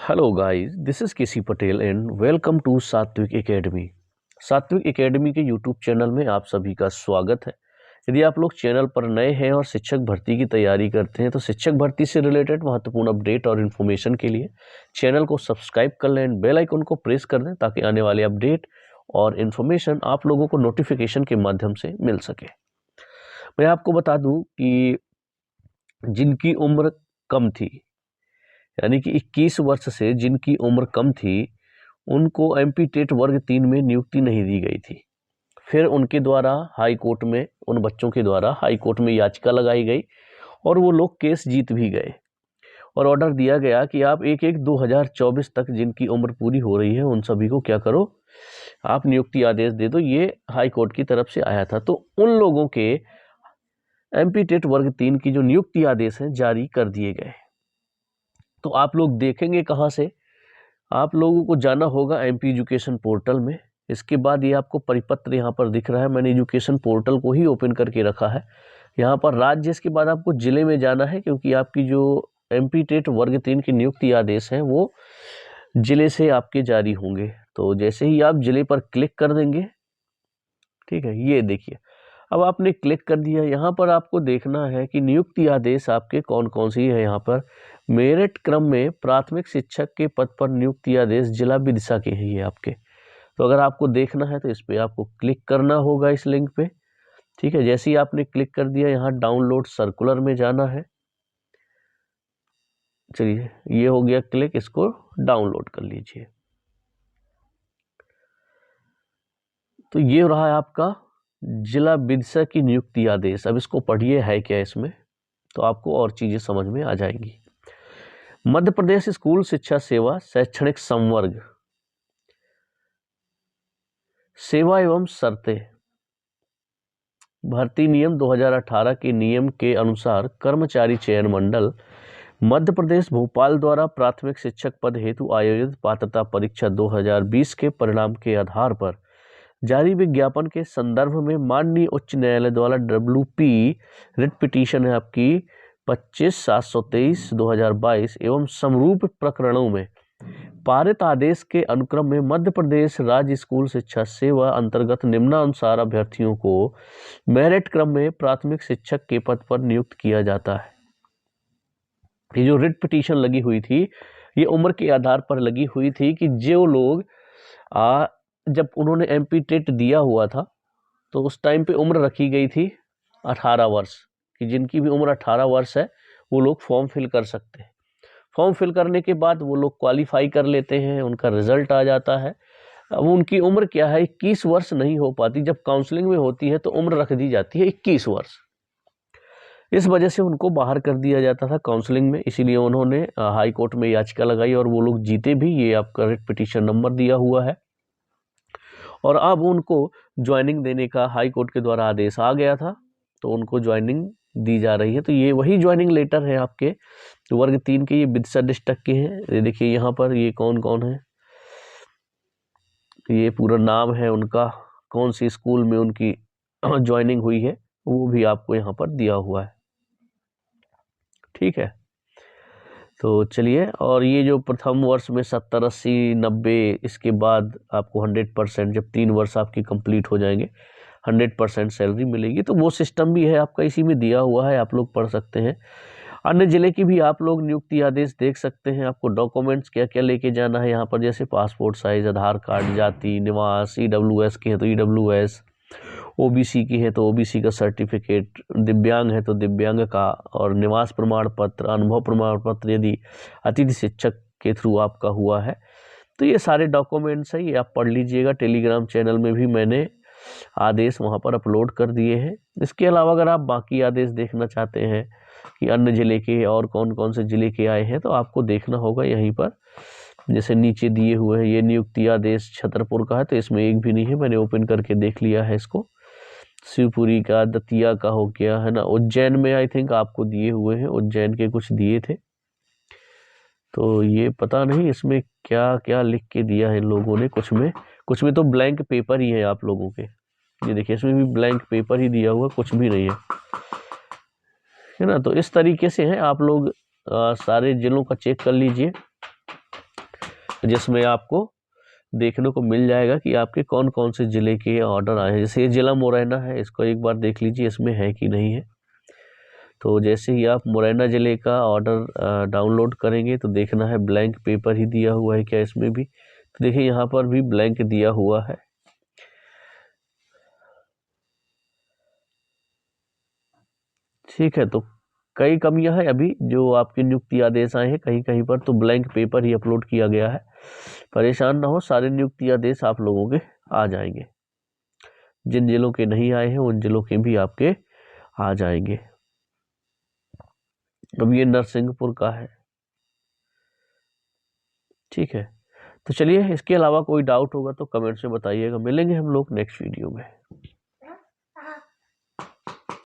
Hello guys, this is KC Patel and welcome to Satvik academy. Satvik academy के YouTube channel में आप सभी का स्वागत है। यदि आप लोग चैनल पर नए हैं और शिक्षक भर्ती की तैयारी करते हैं तो शिक्षक भर्ती से रिलेटेड महत्वपूर्ण अपडेट और इन्फॉर्मेशन के लिए चैनल को सब्सक्राइब कर लें, बेल आइकन को प्रेस कर दें ताकि आने वाले अपडेट और इन्फॉर्मेशन आप लोगों को नोटिफिकेशन के माध्यम से मिल सके। मैं आपको बता दूं कि जिनकी उम्र कम थी, यानी कि 21 वर्ष से जिनकी उम्र कम थी, उनको एमपी टेट वर्ग 3 में नियुक्ति नहीं दी गई थी। फिर उनके द्वारा हाई कोर्ट में, उन बच्चों के द्वारा हाई कोर्ट में याचिका लगाई गई और वो लोग केस जीत भी गए और ऑर्डर दिया गया कि आप 1/1/2024 तक जिनकी उम्र पूरी हो रही है उन सभी को क्या करो, आप नियुक्ति आदेश दे दो। ये हाई कोर्ट की तरफ से आया था। तो उन लोगों के एमपी टेट वर्ग 3 की जो नियुक्ति आदेश हैं जारी कर दिए गए। तो आप लोग देखेंगे कहाँ से? आप लोगों को जाना होगा एमपी एजुकेशन पोर्टल में। इसके बाद ये आपको परिपत्र यहाँ पर दिख रहा है, मैंने एजुकेशन पोर्टल को ही ओपन करके रखा है। यहाँ पर राज्य, इसके बाद आपको जिले में जाना है क्योंकि आपकी जो एमपी टेट वर्ग 3 की नियुक्ति आदेश हैं वो जिले से आपके जारी होंगे। तो जैसे ही आप जिले पर क्लिक कर देंगे, ठीक है, ये देखिए अब आपने क्लिक कर दिया। यहाँ पर आपको देखना है कि नियुक्ति आदेश आपके कौन कौन सी है। यहाँ पर मेरिट क्रम में प्राथमिक शिक्षक के पद पर नियुक्ति आदेश जिला विदिशा के ही है आपके। तो अगर आपको देखना है तो इस पे आपको क्लिक करना होगा, इस लिंक पे। ठीक है, जैसे ही आपने क्लिक कर दिया यहाँ डाउनलोड सर्कुलर में जाना है। चलिए, ये हो गया क्लिक, इसको डाउनलोड कर लीजिए। तो ये रहा है आपका जिला विदिशा की नियुक्ति आदेश। अब इसको पढ़िए है क्या इसमें, तो आपको और चीजें समझ में आ जाएंगी। मध्य प्रदेश स्कूल शिक्षा सेवा शैक्षणिक संवर्ग सेवा एवं शर्तें भर्ती नियम 2018 के नियम के अनुसार कर्मचारी चयन मंडल मध्य प्रदेश भोपाल द्वारा प्राथमिक शिक्षक पद हेतु आयोजित पात्रता परीक्षा 2020 के परिणाम के आधार पर जारी विज्ञापन के संदर्भ में माननीय उच्च न्यायालय द्वारा WP रिट पिटीशन है आपकी 25/723/2022 एवं समरूप प्रकरणों में पारित आदेश के अनुक्रम में मध्य प्रदेश राज्य स्कूल शिक्षा सेवा अंतर्गत निम्नानुसार अभ्यर्थियों को मेरिट क्रम में प्राथमिक शिक्षक के पद पर नियुक्त किया जाता है। ये जो रिट पिटीशन लगी हुई थी, ये उम्र के आधार पर लगी हुई थी कि जो लोग जब उन्होंने एमपी टेट दिया हुआ था तो उस टाइम पे उम्र रखी गई थी 18 वर्ष कि जिनकी भी उम्र 18 वर्ष है वो लोग फॉर्म फिल कर सकते हैं। फॉर्म फिल करने के बाद वो लोग क्वालिफाई कर लेते हैं, उनका रिजल्ट आ जाता है। अब उनकी उम्र क्या है, 21 वर्ष नहीं हो पाती। जब काउंसलिंग में होती है तो उम्र रख दी जाती है 21 वर्ष। इस वजह से उनको बाहर कर दिया जाता था काउंसलिंग में, इसीलिए उन्होंने हाई कोर्ट में याचिका लगाई और वो लोग जीते भी। ये आपका रिट पिटीशन नंबर दिया हुआ है और अब उनको ज्वाइनिंग देने का हाई कोर्ट के द्वारा आदेश आ गया था, तो उनको ज्वाइनिंग दी जा रही है। तो ये वही ज्वाइनिंग लेटर है आपके वर्ग 3 के, ये विदिशा डिस्ट्रिक्ट के हैं। ये देखिए यहाँ पर ये कौन कौन है, ये पूरा नाम है उनका, कौन सी स्कूल में उनकी ज्वाइनिंग हुई है वो भी आपको यहाँ पर दिया हुआ है। ठीक है, तो चलिए, और ये जो प्रथम वर्ष में 70, 80, 90, इसके बाद आपको 100%, जब 3 वर्ष आपकी कंप्लीट हो जाएंगे 100% सैलरी मिलेगी। तो वो सिस्टम भी है आपका, इसी में दिया हुआ है, आप लोग पढ़ सकते हैं। अन्य जिले की भी आप लोग नियुक्ति आदेश देख सकते हैं। आपको डॉक्यूमेंट्स क्या क्या लेके जाना है यहाँ पर, जैसे पासपोर्ट साइज, आधार कार्ड, जाति, निवास, EWS के हैं तो EWS, OBC की है तो OBC का सर्टिफिकेट, दिव्यांग है तो दिव्यांग का, और निवास प्रमाण पत्र, अनुभव प्रमाण पत्र यदि अतिथि शिक्षक के थ्रू आपका हुआ है। तो ये सारे डॉक्यूमेंट्स हैं, ये आप पढ़ लीजिएगा। टेलीग्राम चैनल में भी मैंने आदेश वहाँ पर अपलोड कर दिए हैं। इसके अलावा अगर आप बाकी आदेश देखना चाहते हैं कि अन्य जिले के और कौन कौन से जिले के आए हैं तो आपको देखना होगा यहीं पर, जैसे नीचे दिए हुए हैं। ये नियुक्ति आदेश छतरपुर का है तो इसमें एक भी नहीं है, मैंने ओपन करके देख लिया है इसको। शिवपुरी का, दतिया का हो गया है ना, उज्जैन में आई थिंक आपको दिए हुए हैं, उज्जैन के कुछ दिए थे। तो ये पता नहीं इसमें क्या क्या लिख के दिया है इन लोगों ने, कुछ में तो ब्लैंक पेपर ही है आप लोगों के। ये देखिए इसमें भी ब्लैंक पेपर ही दिया हुआ, कुछ भी नहीं है ना। तो इस तरीके से है, आप लोग सारे जिलों का चेक कर लीजिए जिसमें आपको देखने को मिल जाएगा कि आपके कौन कौन से ज़िले के ऑर्डर आए हैं। जैसे ये ज़िला मुरैना है, इसको एक बार देख लीजिए इसमें है कि नहीं है। तो जैसे ही आप मुरैना ज़िले का ऑर्डर डाउनलोड करेंगे तो देखना है ब्लैंक पेपर ही दिया हुआ है क्या इसमें भी। तो देखिए यहाँ पर भी ब्लैंक दिया हुआ है। ठीक है, तो कई कमियां हैं अभी जो आपके नियुक्ति आदेश आए हैं, कहीं कहीं पर तो ब्लैंक पेपर ही अपलोड किया गया है। परेशान ना हो, सारे नियुक्ति आदेश आप लोगों के आ जाएंगे। जिन जिलों के नहीं आए हैं उन जिलों के भी आपके आ जाएंगे। अब ये नरसिंहपुर का है। ठीक है, तो चलिए इसके अलावा कोई डाउट होगा तो कमेंट्स में बताइएगा। मिलेंगे हम लोग नेक्स्ट वीडियो में।